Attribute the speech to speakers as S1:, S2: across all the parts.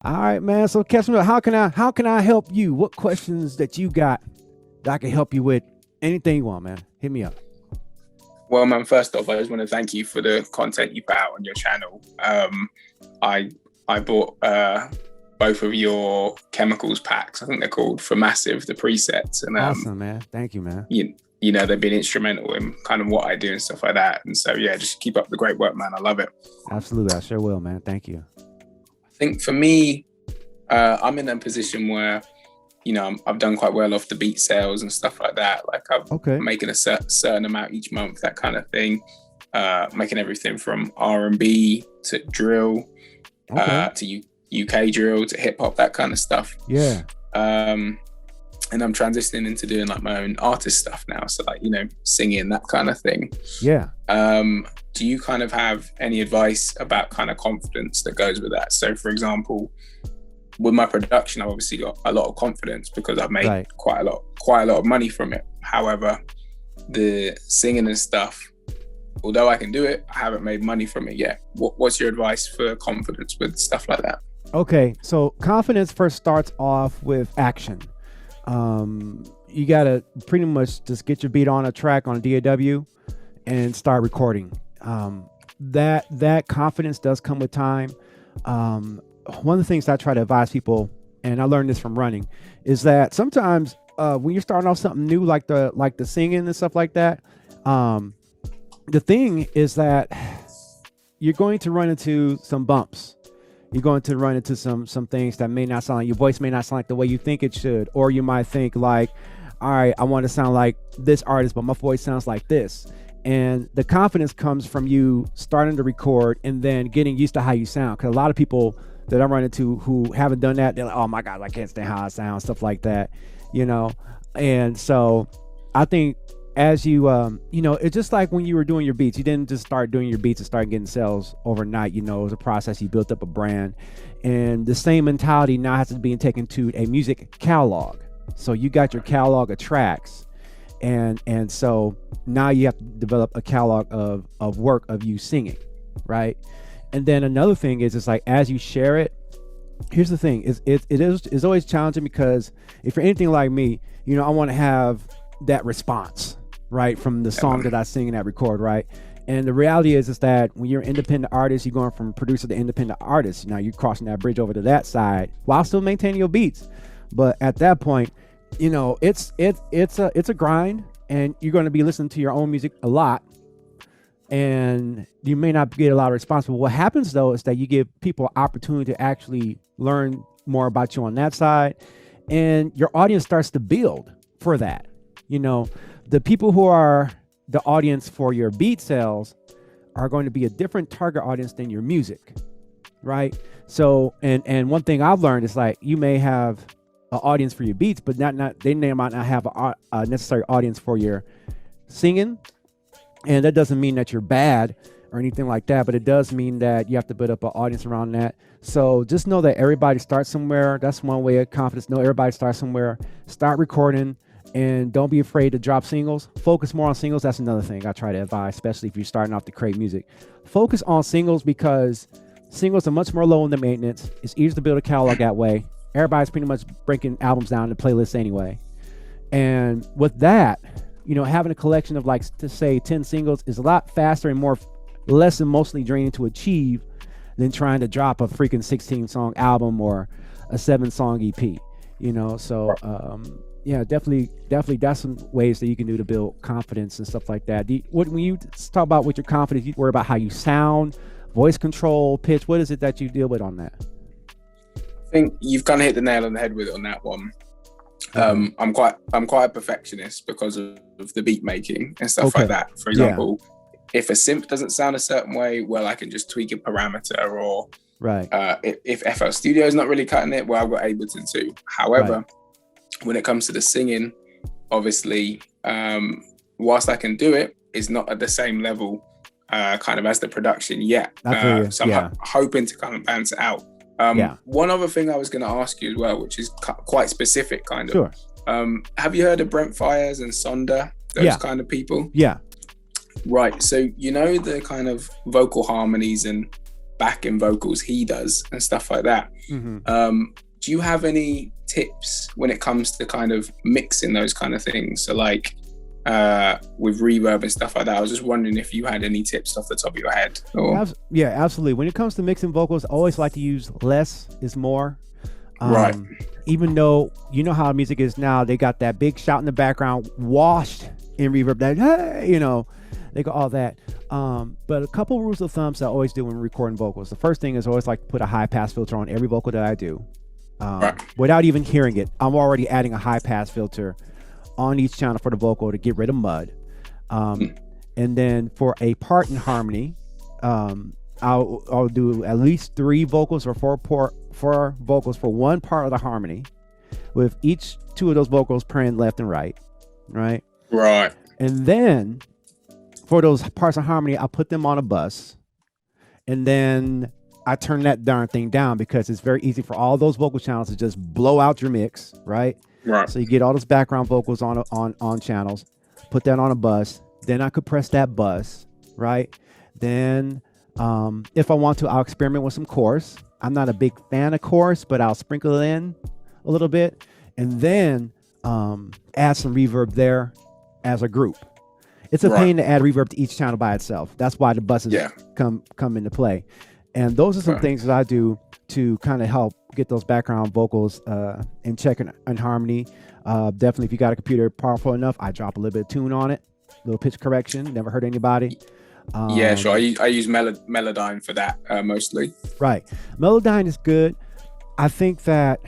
S1: All right, man. So catch me up. How can I help you? What questions that you got that I can help you with? Anything you want, man. Hit me up.
S2: Well, man, first off, I just want to thank you for the content you put out on your channel. I I bought both of your chemicals packs. I think they're called for Massive, the presets, and
S1: Awesome, man. Thank you, man.
S2: you know they've been instrumental in kind of what I do and stuff like that. And so yeah, just keep up the great work, man. I love it.
S1: Absolutely. I sure will, man. Thank you.
S2: I think for me, I'm in a position where I've done quite well off the beat sales and stuff like that. Like I'm
S1: Okay.
S2: making a certain amount each month, that kind of thing. Making everything from R&B to drill,
S1: Okay.
S2: to UK drill to hip hop, that kind of stuff.
S1: Yeah.
S2: Um, and I'm transitioning into doing like my own artist stuff now. So like, singing, that kind of thing.
S1: Yeah.
S2: Do you kind of have any advice about kind of confidence that goes with that? So for example, with my production, I've obviously got a lot of confidence because I've made
S1: Right.
S2: quite a lot of money from it. However, the singing and stuff, although I can do it, I haven't made money from it yet. What's your advice for confidence with stuff like that?
S1: Okay. So confidence first starts off with action. You gotta pretty much just get your beat on a track on a DAW and start recording. That confidence does come with time. One of the things I try to advise people, and I learned this from running, is that sometimes when you're starting off something new, like the singing and stuff like that, the thing is that you're going to run into some bumps. You're going to run into some things that may not sound like your voice may not sound like the way you think it should, or you might think like, all right, I want to sound like this artist, but my voice sounds like this. And the confidence comes from you starting to record and then getting used to how you sound. Because a lot of people that I run into who haven't done that, they're like, oh my God, I can't stand how I sound, stuff like that, you know? And so I think as it's just like when you were doing your beats, you didn't just start doing your beats and start getting sales overnight. It was a process. You built up a brand, and the same mentality now has to be taken to a music catalog. So you got your catalog of tracks, and so now you have to develop a catalog of work of you singing, right? And then another thing is, it's like as you share it, here's the thing: it's always challenging because if you're anything like me, I want to have that response, right, from the song that I sing and that record, right? And the reality is that when you're an independent artist, you're going from producer to independent artist. Now you're crossing that bridge over to that side while still maintaining your beats. But at that point, it's a grind, and you're going to be listening to your own music a lot, and you may not get a lot of response. But what happens though is that you give people an opportunity to actually learn more about you on that side, and your audience starts to build for that. The people who are the audience for your beat sales are going to be a different target audience than your music, right? So, and one thing I've learned is like you may have an audience for your beats, but they might not have a necessary audience for your singing, and that doesn't mean that you're bad or anything like that, but it does mean that you have to build up an audience around that. So just know that everybody starts somewhere. That's one way of confidence. Know everybody starts somewhere. Start recording. And don't be afraid to drop singles. Focus more on singles. That's another thing I try to advise, especially if you're starting off to create music. Focus on singles because singles are much more low in the maintenance. It's easier to build a catalog that way. Everybody's pretty much breaking albums down into playlists anyway. And with that, having a collection of like, to say 10 singles is a lot faster and less emotionally draining to achieve than trying to drop a freaking 16-song album or a 7-song EP. So yeah, definitely that's some ways that you can do to build confidence and stuff like that. When you talk about with your confidence, you worry about how you sound, voice control, pitch. What is it that you deal with on that?
S2: I think you've kind of hit the nail on the head with it on that one. I'm quite a perfectionist because of the beat making and stuff like that. For example, if a synth doesn't sound a certain way, well, I can just tweak a parameter, or
S1: right.
S2: If FL Studio is not really cutting it, well, I'm able to too. However, when it comes to the singing, obviously, whilst I can do it, it's not at the same level kind of as the production yet. So I'm hoping to kind of balance it out. One other thing I was going to ask you as well, which is quite specific kind of.
S1: Sure.
S2: Have you heard of Brent Fires and Sonder, those kind of people?
S1: Yeah.
S2: Right. So, the kind of vocal harmonies and backing vocals he does and stuff like that. Do you have any tips when it comes to kind of mixing those kind of things? So like with reverb and stuff like that, I was just wondering if you had any tips off the top of your head. Or...
S1: Yeah, absolutely. When it comes to mixing vocals, I always like to use less is more.
S2: Right.
S1: Even though you know how music is now, they got that big shout in the background, washed in reverb, that hey, you know, they got all that. But a couple rules of thumbs I always do when recording vocals. The first thing is always like to put a high pass filter on every vocal that I do. Without even hearing it, I'm already adding a high pass filter on each channel for the vocal to get rid of mud. And then for a part in harmony, I'll do at least 3 vocals or 4 vocals for one part of the harmony, with each 2 of those vocals playing left and right. Right. And then for those parts of harmony, I'll put them on a bus, and then I turn that darn thing down because it's very easy for all those vocal channels to just blow out your mix, right? So you get all those background vocals on channels, put that on a bus, then I could press that bus, right? Then if I want to, I'll experiment with some chorus. I'm not a big fan of chorus, but I'll sprinkle it in a little bit, and then add some reverb there as a group. It's a pain to add reverb to each channel by itself. That's why the buses come into play. And those are some things that I do to kind of help get those background vocals in check and harmony. Definitely, if you got a computer powerful enough, I drop a little bit of tune on it, a little pitch correction. Never hurt anybody.
S2: Yeah, sure. I use Melodyne for that mostly.
S1: Right. Melodyne is good. I think that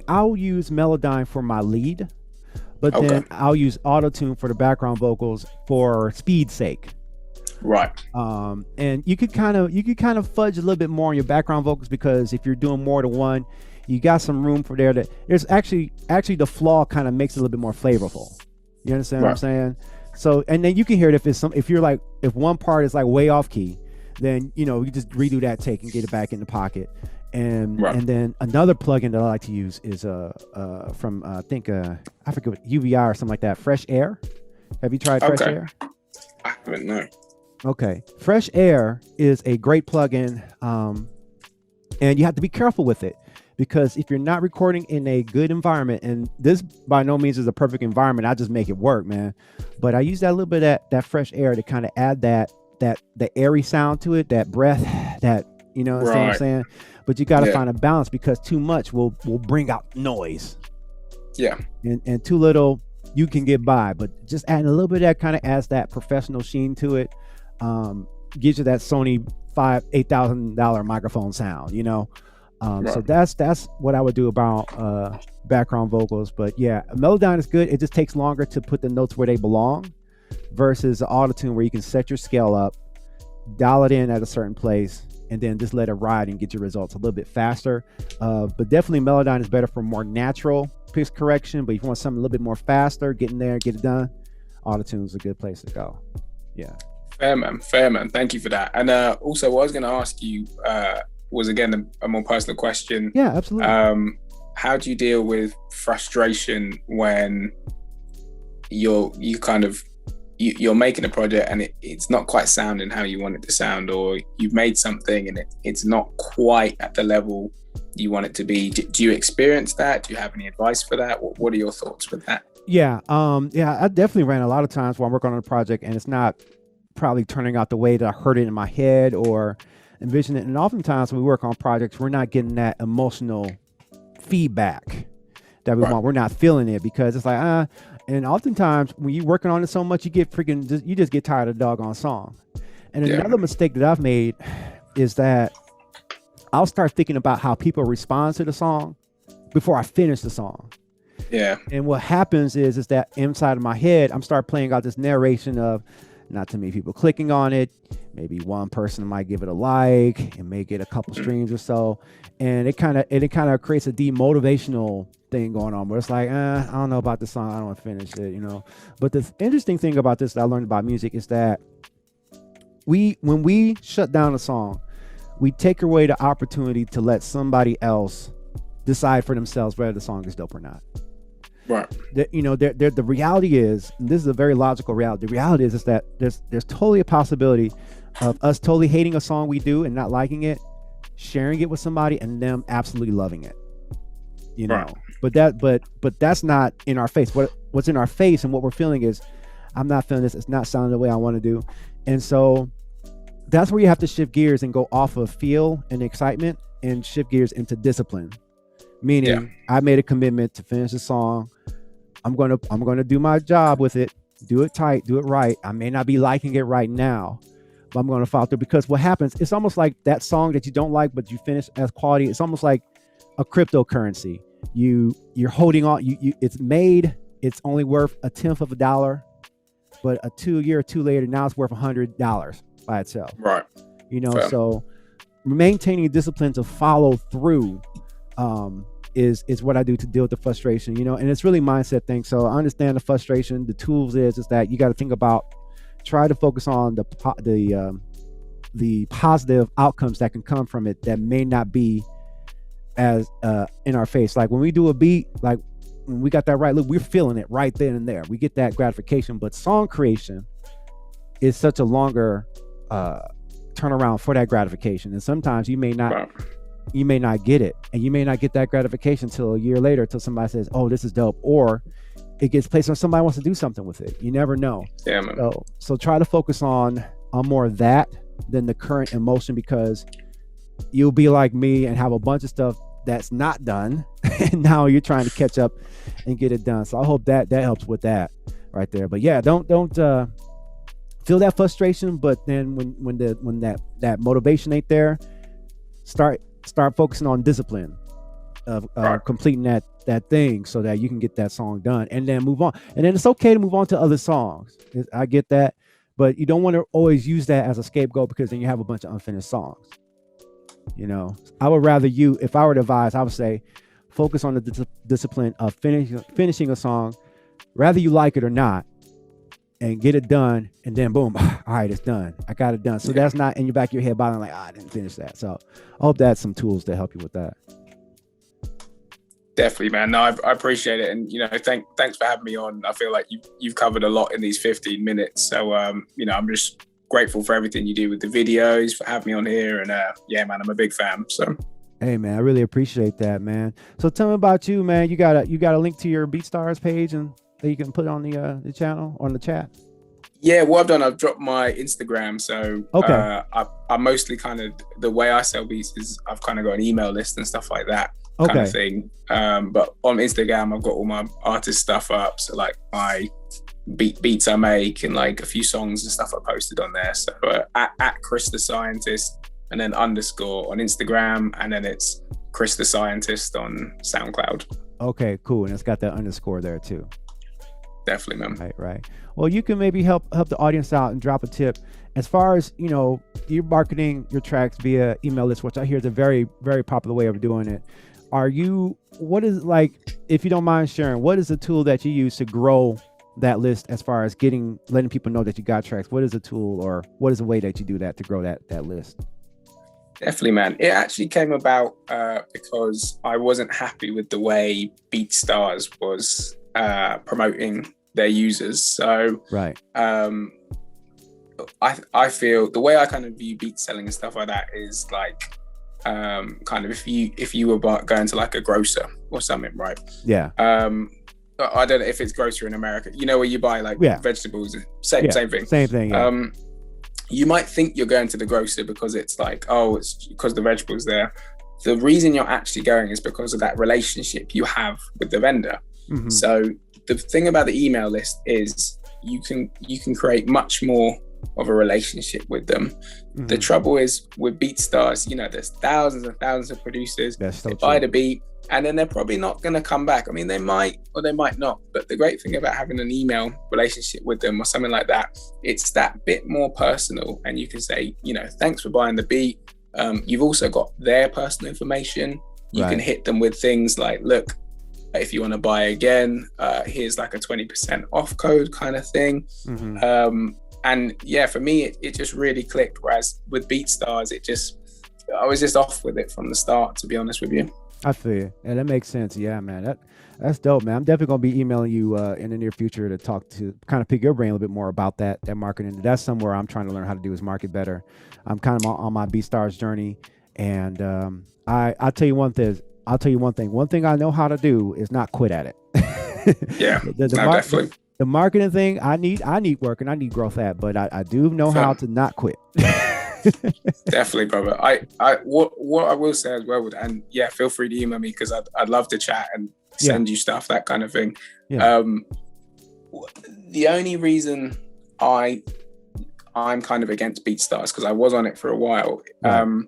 S1: I'll use Melodyne for my lead, but then I'll use auto-tune for the background vocals for speed's sake.
S2: Right.
S1: And you could kind of fudge a little bit more on your background vocals, because if you're doing more than one, you got some room for there. There's actually the flaw kind of makes it a little bit more flavorful. You understand what I'm saying? So, and then you can hear it if one part is like way off key, then you just redo that take and get it back in the pocket. And then another plugin that I like to use is from I forget what, UVI or something like that. Fresh Air. Have you tried Fresh Air?
S2: I haven't, no.
S1: Okay, Fresh Air is a great plugin, and you have to be careful with it, because if you're not recording in a good environment, and this by no means is a perfect environment, I just make it work, man. But I use that little bit of that Fresh Air to kind of add the airy sound to it, that breath, that what I'm saying. But you got to find a balance, because too much will bring out noise. Yeah. And too little, you can get by. But just adding a little bit of that kind of adds that professional sheen to it. Gives you that Sony $8,000 microphone sound, So that's what I would do about background vocals. But yeah, Melodyne is good. It just takes longer to put the notes where they belong, versus the auto-tune where you can set your scale up, dial it in at a certain place, and then just let it ride and get your results a little bit faster. But definitely Melodyne is better for more natural pitch correction. But if you want something a little bit more faster, get in there, get it done, auto-tune is a good place to go. Yeah.
S2: Fair man. Thank you for that. And also, what I was going to ask you was, again, a more personal question.
S1: Yeah, absolutely.
S2: How do you deal with frustration when you're making a project and it's not quite sounding how you want it to sound, or you've made something and it's not quite at the level you want it to be? Do you experience that? Do you have any advice for that? What are your thoughts with that?
S1: Yeah, I definitely ran a lot of times while I'm working on a project and it's not probably turning out the way that I heard it in my head or envisioned it. And oftentimes when we work on projects, we're not getting that emotional feedback that we want. We're not feeling it, because it's like, and oftentimes when you're working on it so much, you just get tired of the doggone song. And another mistake that I've made is that I'll start thinking about how people respond to the song before I finish the song. Yeah. And what happens is that inside of my head, I'm start playing out this narration of not too many people clicking on it. Maybe one person might give it a like and may get a couple streams or so. And it kind of creates a demotivational thing going on where it's like, I don't know about this song. I don't want to finish it, But the interesting thing about this that I learned about music is that when we shut down a song, we take away the opportunity to let somebody else decide for themselves whether the song is dope or not. Right. The reality is, and this is a very logical reality. The reality is that there's totally a possibility of us totally hating a song we do and not liking it, sharing it with somebody, and them absolutely loving it. You know, right. but that's not in our face. What's in our face and what we're feeling is, I'm not feeling this. It's not sounding the way I want to do. And so that's where you have to shift gears and go off of feel and excitement and shift gears into discipline. Meaning, I made a commitment to finish the song. I'm gonna do my job with it, do it tight, do it right. I may not be liking it right now, but I'm gonna follow through, because what happens, it's almost like that song that you don't like, but you finish as quality. It's almost like a cryptocurrency. You're holding on. It's made. It's only worth a tenth of a dollar, but a year or two later, now it's worth $100 by itself.
S2: Right.
S1: You know, so maintaining discipline to follow through is what I do to deal with the frustration, you know, and it's really mindset thing. So I understand the frustration. The tools is that you got to think about, try to focus on the positive outcomes that can come from it that may not be as in our face. Like when we do a beat, like when we got that right, look, we're feeling it right then and there. We get that gratification. But song creation is such a longer turnaround for that gratification, and sometimes you may not get it, and you may not get that gratification till a year later, till somebody says, "Oh, this is dope," or it gets placed on somebody wants to do something with it. You never know.
S2: Yeah, man.
S1: So try to focus on more of that than the current emotion, because you'll be like me and have a bunch of stuff that's not done, and now you're trying to catch up and get it done. So I hope that helps with that right there. But yeah, don't feel that frustration. But then when that motivation ain't there, start focusing on discipline of completing that thing, so that you can get that song done and then move on. And then it's okay to move on to other songs. I get that, but you don't want to always use that as a scapegoat, because then you have a bunch of unfinished songs. You know, I would rather if I were to advise, I would say focus on the discipline of finishing a song, rather you like it or not, and get it done, and then boom, all right, it's done. I got it done. So that's not in your back of your head bothering like, I didn't finish that. So I hope that's some tools to help you with that.
S2: Definitely, man. No, I appreciate it. And, you know, thanks for having me on. I feel like you've covered a lot in these 15 minutes. So, you know, I'm just grateful for everything you do with the videos, for having me on here. And yeah, man, I'm a big fan. So,
S1: hey, man, I really appreciate that, man. So tell me about you, man. You got a link to your BeatStars page and that you can put on the channel, on the chat?
S2: Yeah, what I've done, I've dropped my Instagram. So I mostly kind of, the way I sell beats is I've kind of got an email list and stuff like that kind of thing. But on Instagram, I've got all my artist stuff up. So like my beats I make and like a few songs and stuff I posted on there. So at Chris the Scientist, and then _ on Instagram, and then it's Chris the Scientist on SoundCloud. Okay,
S1: cool. And it's got that underscore there too.
S2: Definitely, man.
S1: Right. Well, you can maybe help the audience out and drop a tip as far as, you know, you're marketing your tracks via email list, which I hear is a very, very popular way of doing it. What is, like, if you don't mind sharing, what is the tool that you use to grow that list as far as letting people know that you got tracks? What is a tool, or what is a way that you do that to grow that list?
S2: Definitely, man. It actually came about because I wasn't happy with the way BeatStars was promoting their users. So I feel the way I kind of view beat selling and stuff like that is like kind of if you were going to like a grocer or something, right?
S1: Yeah.
S2: I don't know if it's grocery in America, you know, where you buy like vegetables, same thing.
S1: Same thing. Yeah.
S2: You might think you're going to the grocer because it's like, oh, it's because the vegetables there. The reason you're actually going is because of that relationship you have with the vendor. Mm-hmm. So the thing about the email list is you can create much more of a relationship with them. Mm-hmm. The trouble is with BeatStars, you know, there's thousands and thousands of producers. They buy the beat, and then they're probably not going to come back. I mean, they might or they might not. But the great thing about having an email relationship with them or something like that, it's that bit more personal. And you can say, you know, thanks for buying the beat. You've also got their personal information. You can hit them with things like, look, if you want to buy again, here's like a 20% off code kind of thing. Mm-hmm. And yeah, for me, it just really clicked. Whereas with BeatStars, I was just off with it from the start, to be honest with you.
S1: I feel you. Yeah, that makes sense. Yeah, man. That's dope, man. I'm definitely gonna be emailing you in the near future to talk to kind of pick your brain a little bit more about that marketing. That's somewhere I'm trying to learn how to do is market better. I'm kind of on my BeatStars journey, and I'll tell you one thing. I'll tell you one thing. One thing I know how to do is not quit at it.
S2: Yeah,
S1: the,
S2: no, definitely.
S1: the marketing thing I need work and I need growth at, but I do know how to not quit.
S2: Definitely, brother. What I will say as well, and yeah, feel free to email me because I'd love to chat and send you stuff, that kind of thing.
S1: Yeah.
S2: The only reason I'm kind of against BeatStars because I was on it for a while.
S1: Right.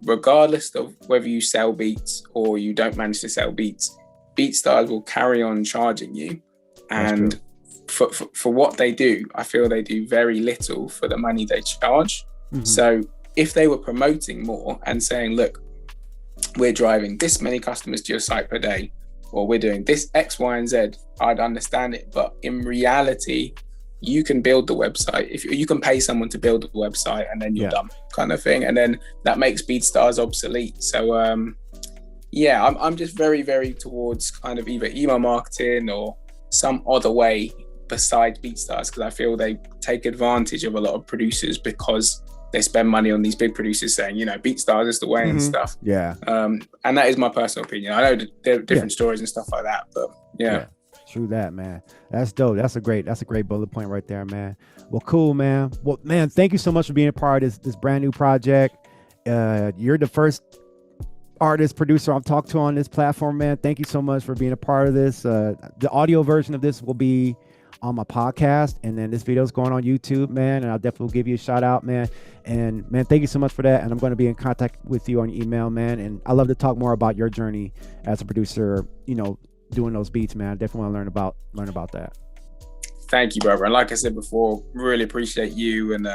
S2: Regardless of whether you sell beats or you don't manage to sell beats, BeatStars will carry on charging you, and for what they do, I feel they do very little for the money they charge.
S1: Mm-hmm.
S2: So if they were promoting more and saying, look, we're driving this many customers to your site per day, or we're doing this X, Y, and Z, I'd understand it. But in reality, you can build the website. If you can pay someone to build the website and then you're done, kind of thing. And then that makes BeatStars obsolete. So I'm just very, very towards kind of either email marketing or some other way besides BeatStars, because I feel they take advantage of a lot of producers because they spend money on these big producers saying, BeatStars is the way and stuff.
S1: Yeah.
S2: And that is my personal opinion. I know there are different stories and stuff like that, but yeah.
S1: True that, man. That's dope. That's a great bullet point right there, man. Well, cool, man. Well, man, thank you so much for being a part of this brand new project. You're the first artist producer I've talked to on this platform, man. Thank you so much for being a part of this. The audio version of this will be on my podcast, and then this video is going on YouTube, man, and I'll definitely give you a shout out, man. And man, thank you so much for that, and I'm going to be in contact with you on email, man. And I love to talk more about your journey as a producer, doing those beats, man. I definitely want to learn about that.
S2: Thank you, brother. And like I said before, really appreciate you. And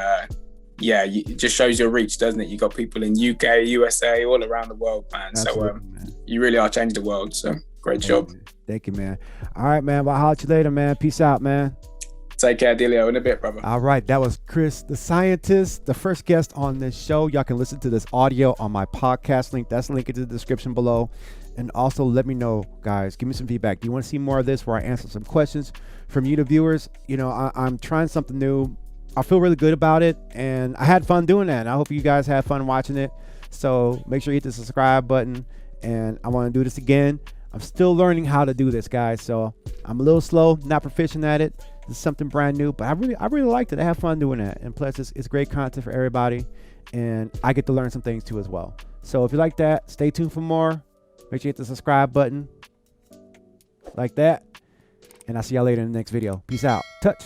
S2: it just shows your reach, doesn't it? You got people in UK, USA, all around the world, man. Absolutely, so man. You really are changing the world. So great job.
S1: Thank you, man. All right, man. Well, I'll holler at you later, man. Peace out, man.
S2: Take care, Delio. In a bit, brother.
S1: All right. That was Chris, the scientist, the first guest on this show. Y'all can listen to this audio on my podcast link. That's linked in the description below. And also let me know, guys, give me some feedback. Do you want to see more of this where I answer some questions from you, the viewers? I'm trying something new. I feel really good about it, and I had fun doing that. I hope you guys had fun watching it. So make sure you hit the subscribe button, and I want to do this again. I'm still learning how to do this, guys. So I'm a little slow, not proficient at it. This is something brand new, but I really liked it. I have fun doing that. And plus it's great content for everybody, and I get to learn some things too as well. So if you like that, stay tuned for more. Make sure you hit the subscribe button like that. And I'll see y'all later in the next video. Peace out. Touch.